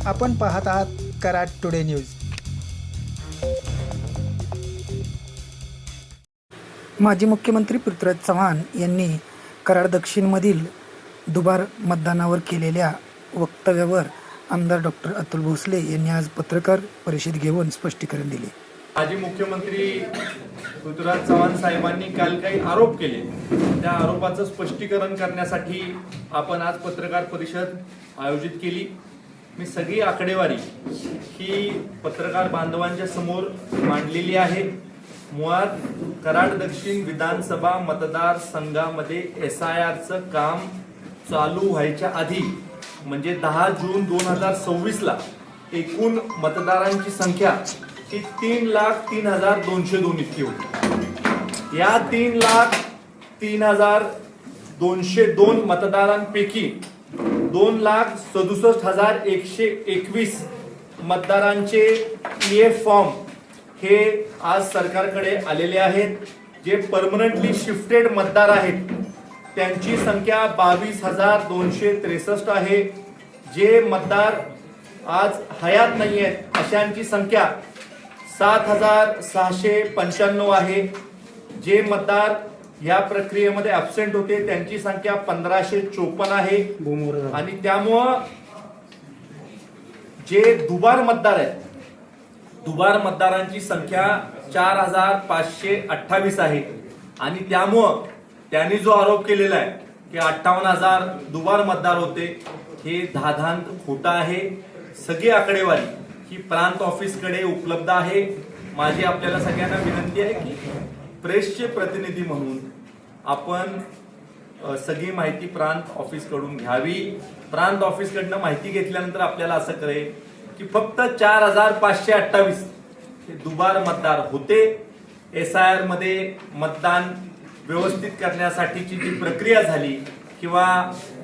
आपण पाहत आहात कराड टुडे न्यूज। माजी मुख्यमंत्री पृथ्वीराज चव्हाण यांनी कराड दक्षिणमधील दुबार मतदानावर केलेल्या वक्तव्यावर आमदार डॉक्टर अतुल भोसले यांनी आज पत्रकार परिषद घेऊन स्पष्टीकरण दिले। माजी मुख्यमंत्री पृथ्वीराज चव्हाण साहेबांनी काल काही आरोप केले, त्या आरोपाचं स्पष्टीकरण करण्यासाठी आपण आज पत्रकार परिषद आयोजित केली। मी सगळी आकडेवारी ही पत्रकार बांधवांच्या समोर मांडलेली आहे। मुळात कराड दक्षिण विधानसभा मतदारसंघामध्ये SIRचं काम चालू व्हायच्या आधी म्हणजे 10 जून 2026 ला एकूण मतदारांची संख्या ही 3,03,202 इतकी होती। या 3,03,202 मतदारांपैकी 2,67,121 मतदारांचे EF फॉर्म हे आज सरकारकडे आलेले आहेत। जे परमनंटली शिफ्टेड मतदार आहेत त्यांची संख्या 22,263 आहे। जे मतदार आज हयात नाही आहेत अशांची संख्या 7,695 आहे। जे मतदार या प्रक्रियेमध्ये ॲब्सेंट होते त्यांची संख्या 1,554 आहे। आणि त्यामुळं जे दुबार मतदार आहेत, दुबार मतदारांची संख्या 4,528 आहे। आणि त्यामुळं त्यांनी जो आरोप केलेला आहे की 58,000 दुबार मतदार होते, हे धाधांत खोटा आहे। सगळी आकडेवारी ही प्रांत ऑफिसकडे उपलब्ध आहे। माझी आपल्याला सगळ्यांना विनंती आहे की प्रेसचे प्रतिनिधी म्हणून आपण सगळी माहिती प्रांत ऑफिसकडून घ्यावी। प्रांत ऑफिसकडनं माहिती घेतल्यानंतर आपल्याला असं कळेल की फक्त 4,528 हे दुबार मतदार होते। SIR मध्ये मतदान व्यवस्थित करण्यासाठीची जी प्रक्रिया झाली किंवा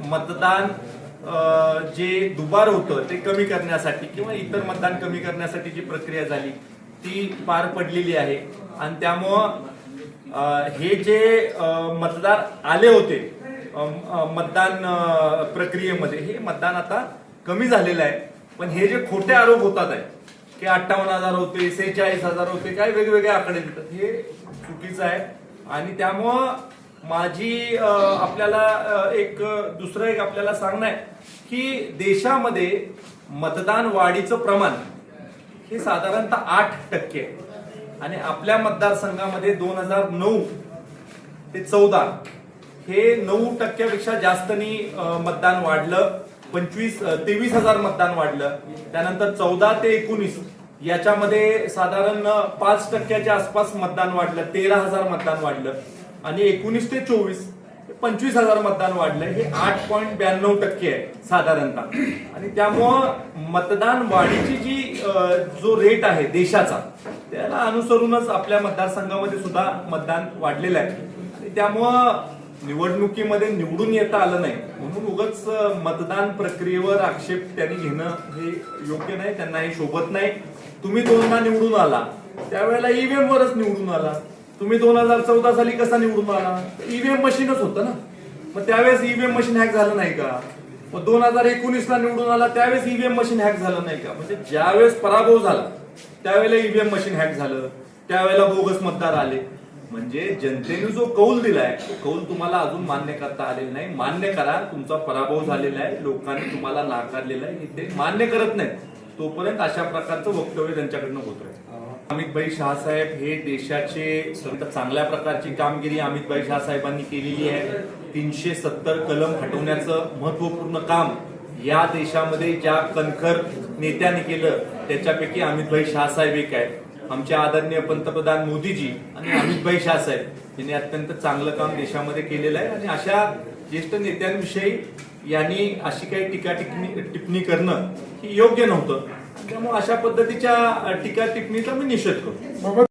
मतदान जे दुबार होतं ते कमी करण्यासाठी किंवा इतर मतदान कमी करण्यासाठी जी प्रक्रिया झाली ती पार पडलेली आहे। आणि त्यामुळं हे जे मतदार आले होते मतदान प्रक्रियेमध्ये हे मतदान आता कमी झालेलं आहे। पण हे जे खोटे आरोप होतात आहे की 58,000 होते, 46,000 होते, काय वेगवेगळे आकडे देतात, हे चुकीचं आहे। आणि त्यामुळं माझी आपल्याला दुसरं एक आपल्याला सांगणं आहे की देशामध्ये मतदान वाढीचं प्रमाण हे साधारणतः 8% आहे। आणि आपल्या मतदारसंघामध्ये 2009 ते 14 हे 9% जास्तनी मतदान वाढलं। 23,000 मतदान वाढलं। त्यानंतर 14 ते 19 याच्यामध्ये साधारण 5% आसपास मतदान वाढलं, 13,000 मतदान वाढलं। आणि 19 ते 24 25,000 मतदान वाढलं, हे 8.92% आहे साधारणतः। आणि त्यामुळं मतदान वाढीची जी जो रेट आहे देशाचा त्याला अनुसरूनच आपल्या मतदारसंघामध्ये सुद्धा मतदान वाढलेलं आहे। आणि त्यामुळं निवडणुकीमध्ये निवडून येता आलं नाही म्हणून उगाच मतदान प्रक्रियेवर आक्षेप त्यांनी घेणं हे योग्य नाही, त्यांना हे शोभत नाही। तुम्ही 2दा निवडून आला त्यावेळेला EVM वरच निवडून आला। तुम्ही 2014 साली कसा निवडून आला? EVM मशीनच होतं ना। मग त्यावेळेस EVM मशीन हॅक झालं नाही का? मग 2019 ला निवडून आला त्यावेळेस EVM मशीन हॅक झालं नाही का? म्हणजे ज्यावेळेस पराभव झाला त्यावेळेला EVM मशीन हॅक झालं, त्यावेळेला बोगस मतदार आले। म्हणजे जनतेने जो कौल दिलाय तो कौल तुम्हाला अजून मान्य करता आलेला नाही। मान्य करा, तुमचा पराभव झालेला आहे, लोकांनी तुम्हाला नाकारलेला आहे, ते मान्य करत नाही तोपर्यंत अशा प्रकारचं वक्तव्य त्यांच्याकडनं होत आहे। अमितभाई शहा साहेब हे देशाचे चांगल्या प्रकारची कामगिरी अमितभाई शहा साहेबांनी केलेली आहे। 370 कलम हटवण्याचं महत्वपूर्ण काम या देशामध्ये ज्या कणखर नेत्याने केलं त्याच्यापैकी अमितभाई शहा साहेब एक आहेत। आमचे आदरणीय पंतप्रधान मोदीजी आणि अमितभाई शहा साहेब यांनी अत्यंत चांगलं काम देशामध्ये केलेलं आहे। आणि अशा ज्येष्ठ नेत्यांविषयी यांनी अशी काही टीका टिप्पणी करणं ही योग्य नव्हतं। त्यामुळे अशा पद्धतीच्या टीका टिप्पणीचा मी निषेध करतो।